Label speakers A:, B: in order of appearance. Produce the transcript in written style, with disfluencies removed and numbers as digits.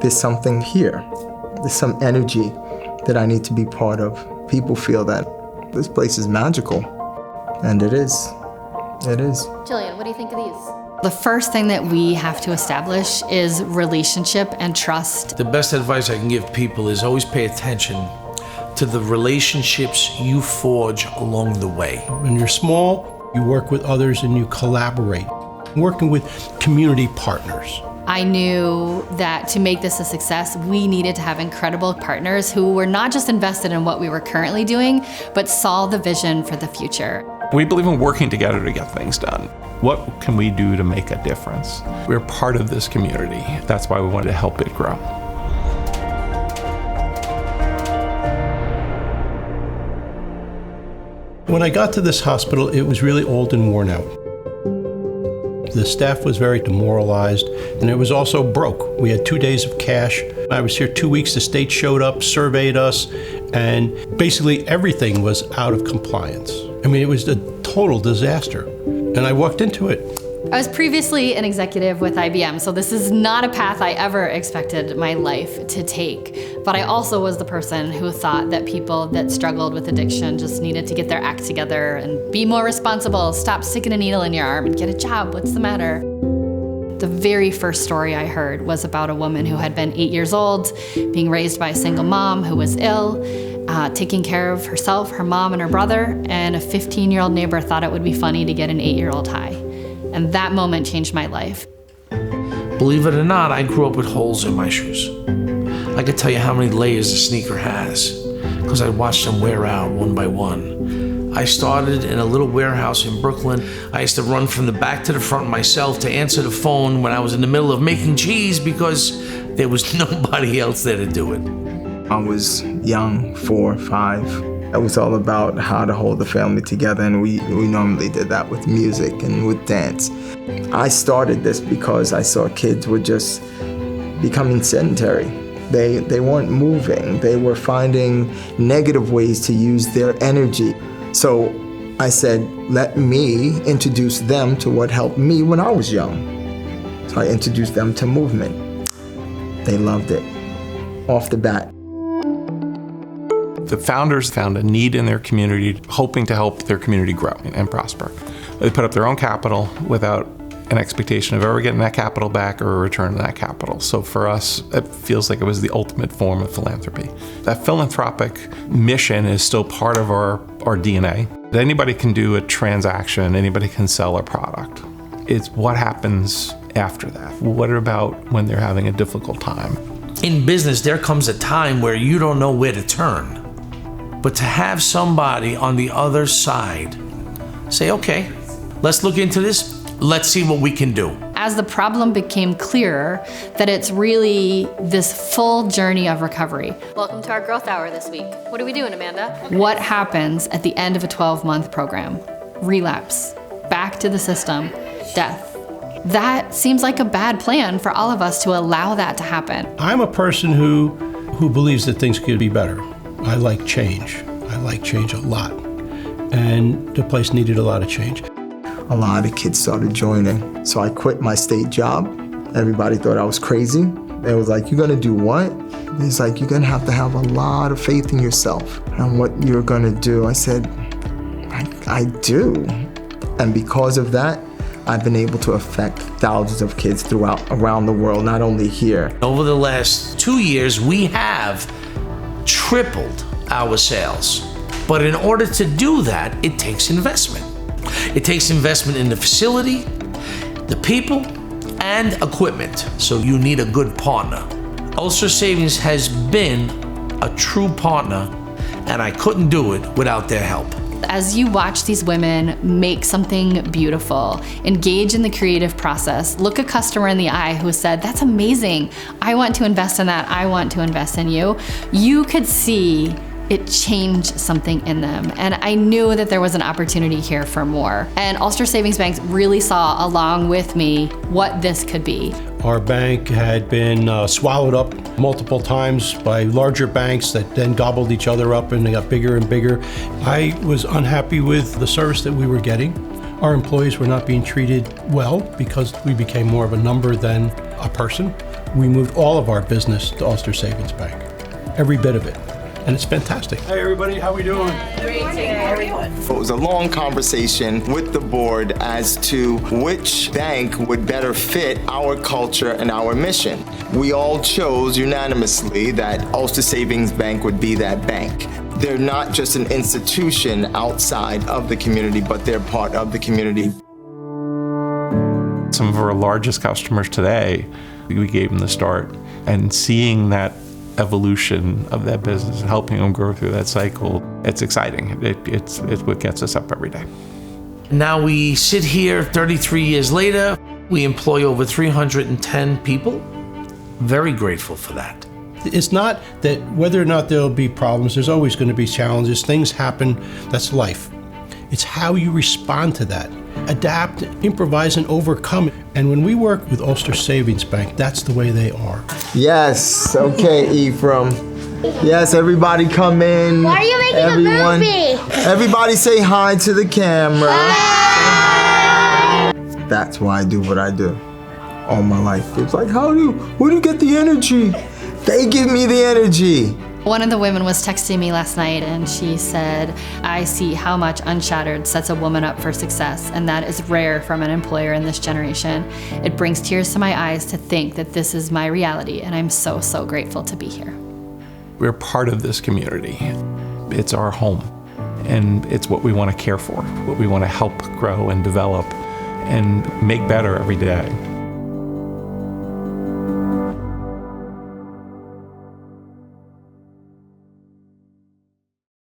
A: there's something here. There's some energy that I need to be part of. People feel that this place is magical, and it is. It is.
B: Jillian, what do you think of these? The first thing that we have to establish is relationship and trust.
C: The best advice I can give people is always pay attention to the relationships you forge along the way.
D: When you're small, you work with others and you collaborate. Working with community partners.
B: I knew that to make this a success, we needed to have incredible partners who were not just invested in what we were currently doing, but saw the vision for the future.
E: We believe in working together to get things done. What can we do to make a difference? We're part of this community. That's why we wanted to help it grow.
D: When I got to this hospital, it was really old and worn out. The staff was very demoralized, and it was also broke. We had 2 days of cash. I was here 2 weeks. The state showed up, surveyed us, and basically everything was out of compliance. I mean, it was a total disaster, and I walked into it.
B: I was previously an executive with IBM, so this is not a path I ever expected my life to take. But I also was the person who thought that people that struggled with addiction just needed to get their act together and be more responsible, stop sticking a needle in your arm and get a job. What's the matter? The very first story I heard was about a woman who had been 8 years old, being raised by a single mom who was ill, taking care of herself, her mom, and her brother, and a 15-year-old neighbor thought it would be funny to get an 8-year-old high. And that moment changed my life.
C: Believe it or not, I grew up with holes in my shoes. I could tell you how many layers a sneaker has, because I watched them wear out one by one. I started in a little warehouse in Brooklyn. I used to run from the back to the front myself to answer the phone when I was in the middle of making cheese because there was nobody else there to do it.
A: I was young, 4, 5. It was all about how to hold the family together, and we normally did that with music and with dance. I started this because I saw kids were just becoming sedentary. They weren't moving. They were finding negative ways to use their energy. So I said, let me introduce them to what helped me when I was young. So I introduced them to movement. They loved it off the bat.
E: The founders found a need in their community, hoping to help their community grow and prosper. They put up their own capital without an expectation of ever getting that capital back or a return on that capital. So for us, it feels like it was the ultimate form of philanthropy. That philanthropic mission is still part of our DNA. Anybody can do a transaction, anybody can sell a product. It's what happens after that. What about when they're having a difficult time?
C: In business, there comes a time where you don't know where to turn. But to have somebody on the other side say, okay, let's look into this, let's see what we can do.
B: As the problem became clearer, that it's really this full journey of recovery. Welcome to our growth hour this week. What are we doing, Amanda? What happens at the end of a 12-month program? Relapse, back to the system, death. That seems like a bad plan for all of us to allow that to happen.
D: I'm a person who believes that things could be better. I like change. I like change a lot. And the place needed a lot of change.
A: A lot of kids started joining. So I quit my state job. Everybody thought I was crazy. They was like, you're gonna do what? It's like, you're gonna have to have a lot of faith in yourself and what you're gonna do. I said, I do. And because of that, I've been able to affect thousands of kids around the world, not only here.
C: Over the last 2 years, we have tripled our sales. But in order to do that, it takes investment. It takes investment in the facility, the people, and equipment. So you need a good partner. Ulster Savings has been a true partner, and I couldn't do it without their help.
B: As you watch these women make something beautiful, engage in the creative process, look a customer in the eye who said, that's amazing, I want to invest in that, I want to invest in you, you could see it changed something in them. And I knew that there was an opportunity here for more. And Ulster Savings Bank really saw, along with me, what this could be.
D: Our bank had been swallowed up multiple times by larger banks that then gobbled each other up, and they got bigger and bigger. I was unhappy with the service that we were getting. Our employees were not being treated well because we became more of a number than a person. We moved all of our business to Ulster Savings Bank, every bit of it. And it's fantastic. Hey everybody, how we doing?
A: It was a long conversation with the board as to which bank would better fit our culture and our mission. We all chose unanimously that Ulster Savings Bank would be that bank. They're not just an institution outside of the community, but they're part of the community.
E: Some of our largest customers today, we gave them the start, and seeing that evolution of that business and helping them grow through that cycle, it's exciting. It's what gets us up every day.
C: Now we sit here 33 years later. We employ over 310 people. Very grateful for that.
D: It's not that whether or not there'll be problems, there's always going to be challenges. Things happen, that's life. It's how you respond to that. Adapt, improvise, and overcome. And when we work with Ulster Savings Bank, that's the way they are.
A: Yes, okay, Ephraim. Yes, everybody come in.
F: Why are you making
A: Everyone,
F: a movie?
A: Everybody say hi to the camera. Hi. That's why I do what I do all my life. It's like, where do you get the energy? They give me the energy.
B: One of the women was texting me last night and she said, I see how much Unshattered sets a woman up for success, and that is rare from an employer in this generation. It brings tears to my eyes to think that this is my reality, and I'm so, so grateful to be here.
E: We're part of this community. It's our home, and it's what we want to care for, what we want to help grow and develop and make better every day.